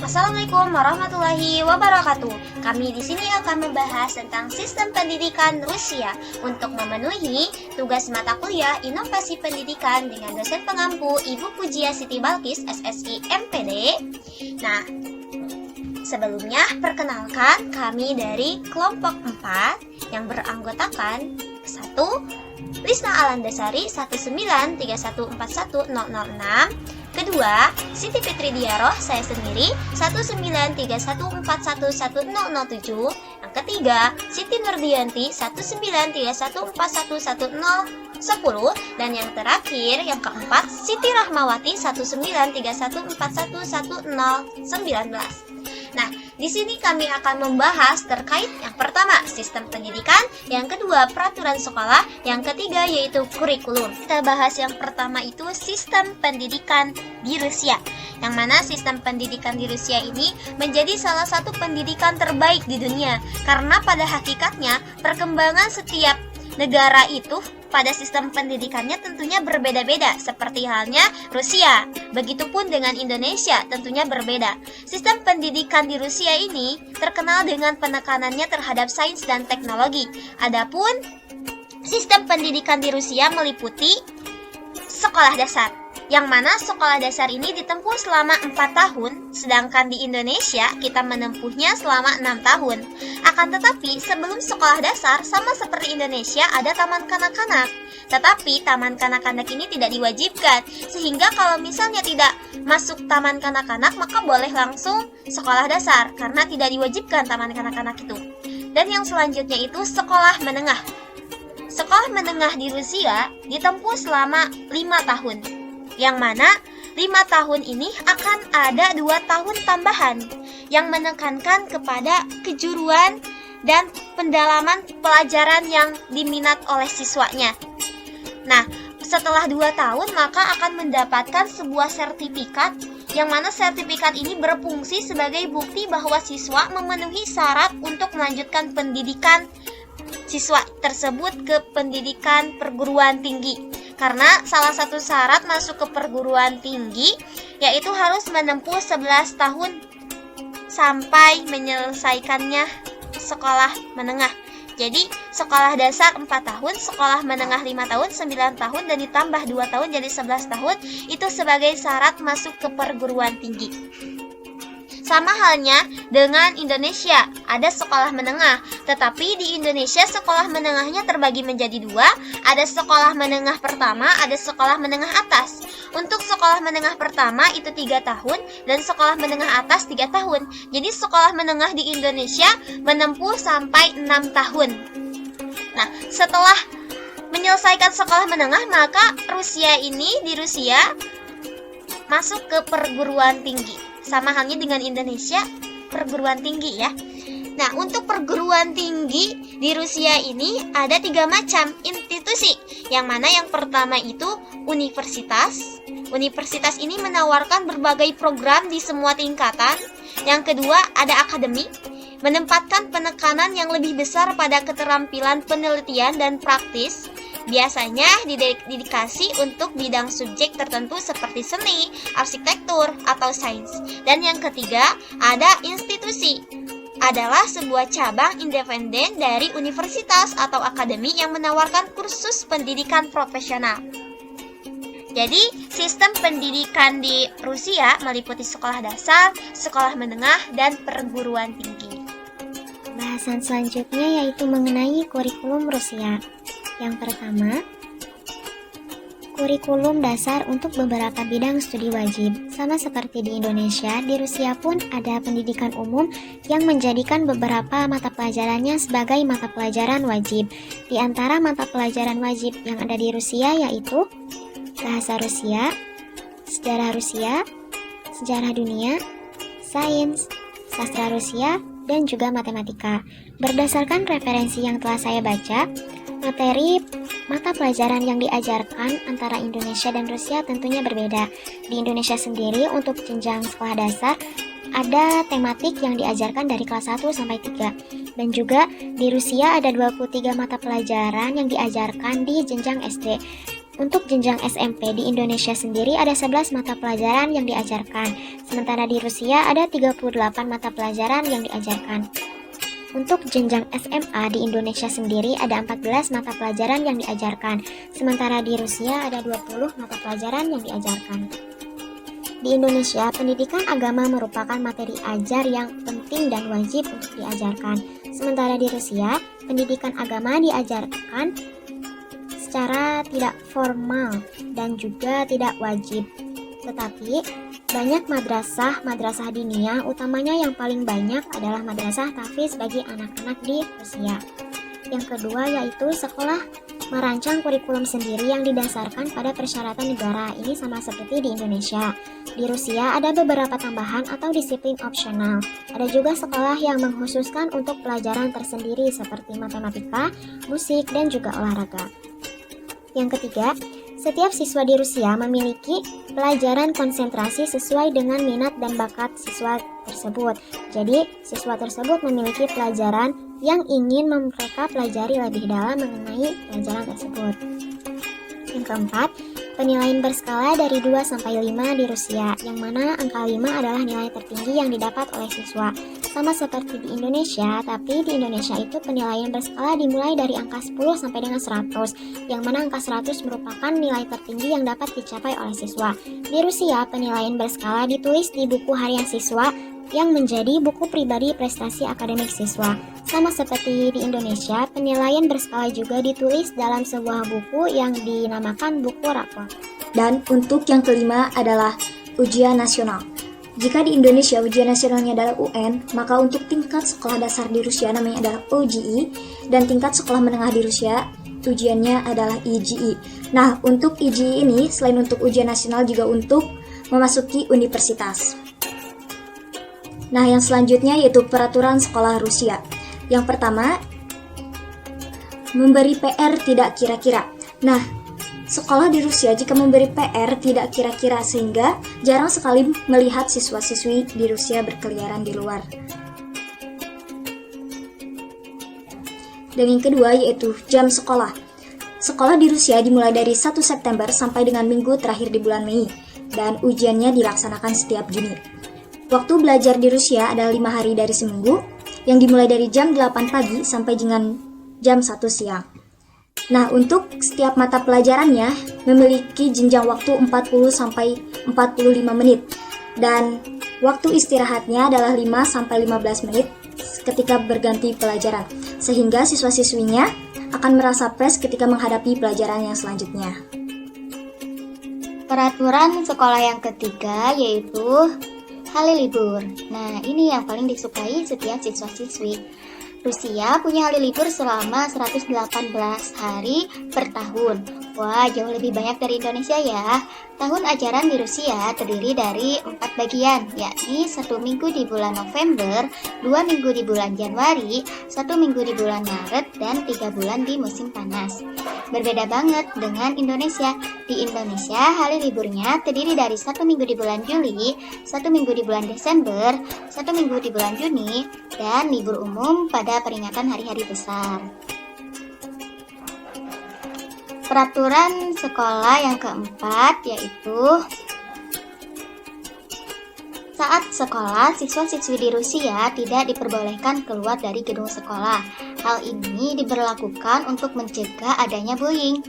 Assalamualaikum warahmatullahi wabarakatuh. Kami di sini akan membahas tentang sistem pendidikan Rusia untuk memenuhi tugas mata kuliah Inovasi Pendidikan dengan dosen pengampu Ibu Pujia Siti Balkis, SSI MPD. Nah, sebelumnya perkenalkan kami dari kelompok 4 yang beranggotakan 1. Lisna Alandasari 193141006. Kedua, Siti Fitri Diaroh, saya sendiri 193141107. Yang ketiga, Siti Nurdianti 193141110. Dan yang terakhir, yang keempat, Siti Rahmawati 19314111019. Nah, di sini kami akan membahas terkait yang pertama, sistem pendidikan, yang kedua, peraturan sekolah, yang ketiga yaitu kurikulum. Kita bahas yang pertama itu sistem pendidikan di Rusia. Yang mana sistem pendidikan di Rusia ini menjadi salah satu pendidikan terbaik di dunia. Karena pada hakikatnya perkembangan setiap negara itu pada sistem pendidikannya tentunya berbeda-beda, seperti halnya Rusia. Begitupun dengan Indonesia, tentunya berbeda. Sistem pendidikan di Rusia ini terkenal dengan penekanannya terhadap sains dan teknologi. Adapun sistem pendidikan di Rusia meliputi sekolah dasar, yang mana sekolah dasar ini ditempuh selama 4 tahun, sedangkan di Indonesia kita menempuhnya selama 6 tahun. Akan tetapi sebelum sekolah dasar, sama seperti Indonesia, ada taman kanak-kanak. Tetapi taman kanak-kanak ini tidak diwajibkan, sehingga kalau misalnya tidak masuk taman kanak-kanak, maka boleh langsung sekolah dasar, karena tidak diwajibkan taman kanak-kanak itu. Dan yang selanjutnya itu sekolah menengah. Sekolah menengah di Rusia ditempuh selama 5 tahun. Yang mana 5 tahun ini akan ada 2 tahun tambahan yang menekankan kepada kejuruan dan pendalaman pelajaran yang diminat oleh siswanya. Nah, setelah 2 tahun maka akan mendapatkan sebuah sertifikat, yang mana sertifikat ini berfungsi sebagai bukti bahwa siswa memenuhi syarat untuk melanjutkan pendidikan siswa tersebut ke pendidikan perguruan tinggi. Karena salah satu syarat masuk ke perguruan tinggi yaitu harus menempuh 11 tahun sampai menyelesaikannya sekolah menengah. Jadi sekolah dasar 4 tahun, sekolah menengah 5 tahun, 9 tahun, dan ditambah 2 tahun jadi 11 tahun. Itu sebagai syarat masuk ke perguruan tinggi. Sama halnya dengan Indonesia, ada sekolah menengah. Tetapi di Indonesia sekolah menengahnya terbagi menjadi 2. Ada sekolah menengah pertama, ada sekolah menengah atas. Untuk sekolah menengah pertama itu 3 tahun, dan sekolah menengah atas 3 tahun. Jadi sekolah menengah di Indonesia menempuh sampai 6 tahun. Nah, setelah menyelesaikan sekolah menengah, maka di Rusia masuk ke perguruan tinggi. Sama halnya dengan Indonesia, perguruan tinggi ya. Nah, untuk perguruan tinggi di Rusia ini ada 3 macam institusi. Yang mana yang pertama itu universitas. Universitas ini menawarkan berbagai program di semua tingkatan. Yang kedua ada akademi, menempatkan penekanan yang lebih besar pada keterampilan penelitian dan praktis. Biasanya didedikasi untuk bidang subjek tertentu seperti seni, arsitektur, atau sains. Dan yang ketiga, ada institusi. Adalah sebuah cabang independen dari universitas atau akademi yang menawarkan kursus pendidikan profesional. Jadi, sistem pendidikan di Rusia meliputi sekolah dasar, sekolah menengah, dan perguruan tinggi. Bahasan selanjutnya yaitu mengenai kurikulum Rusia. Yang pertama, kurikulum dasar untuk beberapa bidang studi wajib. Sama seperti di Indonesia, di Rusia pun ada pendidikan umum yang menjadikan beberapa mata pelajarannya sebagai mata pelajaran wajib. Di antara mata pelajaran wajib yang ada di Rusia yaitu bahasa Rusia, sejarah Rusia, sejarah dunia, sains, sastra Rusia, dan juga matematika. Berdasarkan referensi yang telah saya baca, materi mata pelajaran yang diajarkan antara Indonesia dan Rusia tentunya berbeda. Di Indonesia sendiri untuk jenjang sekolah dasar ada tematik yang diajarkan dari kelas 1 sampai 3. Dan juga di Rusia ada 23 mata pelajaran yang diajarkan di jenjang SD. Untuk jenjang SMP di Indonesia sendiri ada 11 mata pelajaran yang diajarkan, sementara di Rusia ada 38 mata pelajaran yang diajarkan. Untuk jenjang SMA di Indonesia sendiri ada 14 mata pelajaran yang diajarkan, sementara di Rusia ada 20 mata pelajaran yang diajarkan. Di Indonesia, pendidikan agama merupakan materi ajar yang penting dan wajib untuk diajarkan. Sementara di Rusia, pendidikan agama diajarkan secara tidak formal dan juga tidak wajib. Tetapi, banyak madrasah diniyah, utamanya yang paling banyak adalah madrasah tahfiz bagi anak-anak di Rusia. Yang kedua yaitu sekolah merancang kurikulum sendiri yang didasarkan pada persyaratan negara. Ini sama seperti di Indonesia. Di Rusia ada beberapa tambahan atau disiplin opsional. Ada juga sekolah yang mengkhususkan untuk pelajaran tersendiri seperti matematika, musik, dan juga olahraga. Yang ketiga, setiap siswa di Rusia memiliki pelajaran konsentrasi sesuai dengan minat dan bakat siswa tersebut. Jadi, siswa tersebut memiliki pelajaran yang ingin mereka pelajari lebih dalam mengenai pelajaran tersebut. Yang keempat, penilaian berskala dari 2 sampai 5 di Rusia, yang mana angka 5 adalah nilai tertinggi yang didapat oleh siswa. Sama seperti di Indonesia, tapi di Indonesia itu penilaian berskala dimulai dari angka 10 sampai dengan 100, yang mana angka 100 merupakan nilai tertinggi yang dapat dicapai oleh siswa. Di Rusia, penilaian berskala ditulis di buku harian siswa yang menjadi buku pribadi prestasi akademik siswa. Sama seperti di Indonesia, penilaian berskala juga ditulis dalam sebuah buku yang dinamakan buku rapor. Dan untuk yang kelima adalah ujian nasional. Jika di Indonesia ujian nasionalnya adalah UN, maka untuk tingkat sekolah dasar di Rusia namanya adalah OGE, dan tingkat sekolah menengah di Rusia ujiannya adalah EGE. Nah, untuk EGE ini selain untuk ujian nasional juga untuk memasuki universitas. Nah, yang selanjutnya yaitu peraturan sekolah Rusia. Yang pertama, memberi PR tidak kira-kira. Nah, sekolah di Rusia jika memberi PR tidak kira-kira sehingga jarang sekali melihat siswa-siswi di Rusia berkeliaran di luar. Dan yang kedua yaitu jam sekolah. Sekolah di Rusia dimulai dari 1 September sampai dengan minggu terakhir di bulan Mei, dan ujiannya dilaksanakan setiap Juni. Waktu belajar di Rusia adalah 5 hari dari seminggu, yang dimulai dari jam 8 pagi sampai dengan jam 1 siang. Nah, untuk setiap mata pelajarannya memiliki jenjang waktu 40 sampai 45 menit, dan waktu istirahatnya adalah 5 sampai 15 menit ketika berganti pelajaran, sehingga siswa-siswinya akan merasa fresh ketika menghadapi pelajaran yang selanjutnya. Peraturan sekolah yang ketiga yaitu hari libur. Nah, ini yang paling disukai setiap siswa-siswi. Rusia punya hari libur selama 118 hari per tahun. Wah, jauh lebih banyak dari Indonesia ya. Tahun ajaran di Rusia terdiri dari 4 bagian, yakni 1 minggu di bulan November, 2 minggu di bulan Januari, 1 minggu di bulan Maret, dan 3 bulan di musim panas. Berbeda banget dengan Indonesia. Di Indonesia, hari liburnya terdiri dari 1 minggu di bulan Juli, 1 minggu di bulan Desember, 1 minggu di bulan Juni, dan libur umum pada peringatan hari-hari besar. Peraturan sekolah yang keempat yaitu saat sekolah, siswa-siswi di Rusia tidak diperbolehkan keluar dari gedung sekolah. Hal ini diberlakukan untuk mencegah adanya bullying.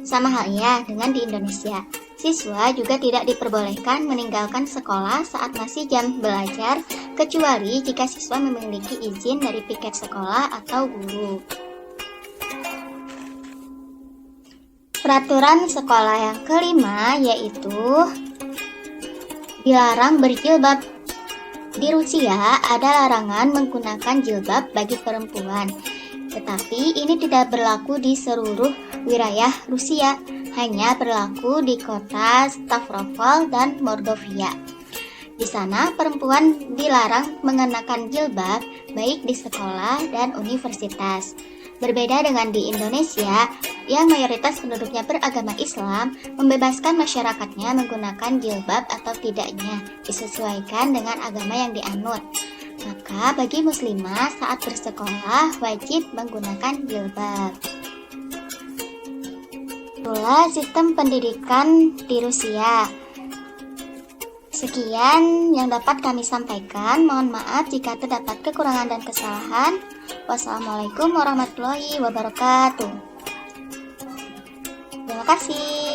Sama halnya dengan di Indonesia. Siswa juga tidak diperbolehkan meninggalkan sekolah saat masih jam belajar, kecuali jika siswa memiliki izin dari piket sekolah atau guru. Peraturan sekolah yang kelima yaitu dilarang berjilbab. Di Rusia ada larangan menggunakan jilbab bagi perempuan, tetapi ini tidak berlaku di seluruh wilayah Rusia, hanya berlaku di kota Stavropol dan Mordovia. Di sana perempuan dilarang mengenakan jilbab baik di sekolah dan universitas. Berbeda dengan di Indonesia, yang mayoritas penduduknya beragama Islam, membebaskan masyarakatnya menggunakan jilbab atau tidaknya, disesuaikan dengan agama yang dianut. Maka bagi muslimah saat bersekolah wajib menggunakan jilbab. Itulah sistem pendidikan di Rusia. Sekian yang dapat kami sampaikan. Mohon maaf jika terdapat kekurangan dan kesalahan. Wassalamualaikum warahmatullahi wabarakatuh. Terima kasih.